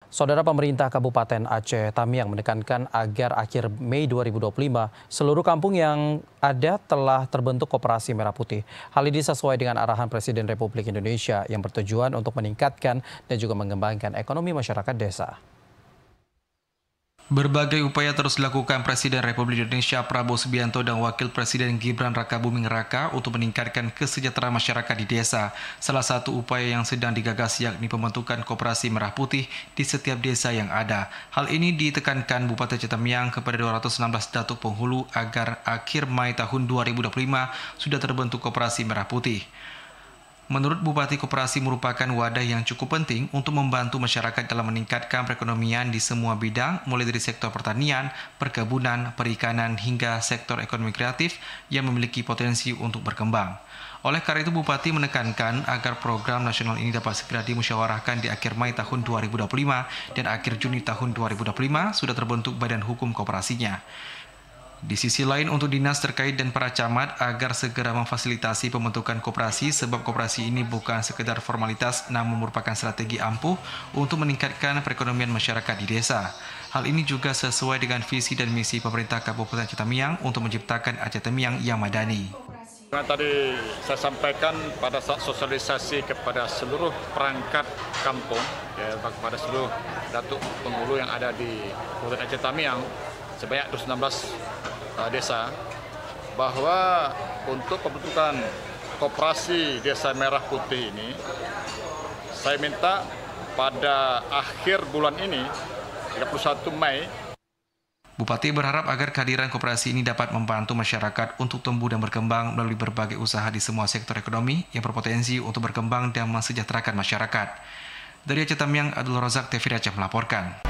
Saudara pemerintah Kabupaten Aceh Tamiang menekankan agar akhir Mei 2025 seluruh kampung yang ada telah terbentuk koperasi merah putih. Hal ini sesuai dengan arahan Presiden Republik Indonesia yang bertujuan untuk meningkatkan dan juga mengembangkan ekonomi masyarakat desa. Berbagai upaya terus dilakukan Presiden Republik Indonesia Prabowo Subianto dan Wakil Presiden Gibran Rakabuming Raka untuk meningkatkan kesejahteraan masyarakat di desa. Salah satu upaya yang sedang digagas yakni pembentukan koperasi merah putih di setiap desa yang ada. Hal ini ditekankan Bupati Aceh Tamiang kepada 216 datuk penghulu agar akhir Mei tahun 2025 sudah terbentuk koperasi merah putih. Menurut Bupati, koperasi merupakan wadah yang cukup penting untuk membantu masyarakat dalam meningkatkan perekonomian di semua bidang, mulai dari sektor pertanian, perkebunan, perikanan, hingga sektor ekonomi kreatif yang memiliki potensi untuk berkembang. Oleh karena itu, Bupati menekankan agar program nasional ini dapat segera dimusyawarahkan di akhir Mei tahun 2025 dan akhir Juni tahun 2025 sudah terbentuk badan hukum koperasinya. Di sisi lain, untuk dinas terkait dan para camat agar segera memfasilitasi pembentukan koperasi sebab koperasi ini bukan sekedar formalitas namun merupakan strategi ampuh untuk meningkatkan perekonomian masyarakat di desa. Hal ini juga sesuai dengan visi dan misi pemerintah Kabupaten Aceh Tamiang untuk menciptakan Aceh Tamiang yang madani. Tadi saya sampaikan pada saat sosialisasi kepada seluruh perangkat kampung, kepada seluruh datuk penghulu yang ada di Kabupaten Aceh Tamiang, sebanyak 216 desa, bahwa untuk pembentukan koperasi Desa Merah Putih ini, saya minta pada akhir bulan ini, 31 Mei, Bupati berharap agar kehadiran koperasi ini dapat membantu masyarakat untuk tumbuh dan berkembang melalui berbagai usaha di semua sektor ekonomi yang berpotensi untuk berkembang dan mensejahterakan masyarakat. Dari Aceh Tamiang, Abdul Razak, TV Aceh melaporkan.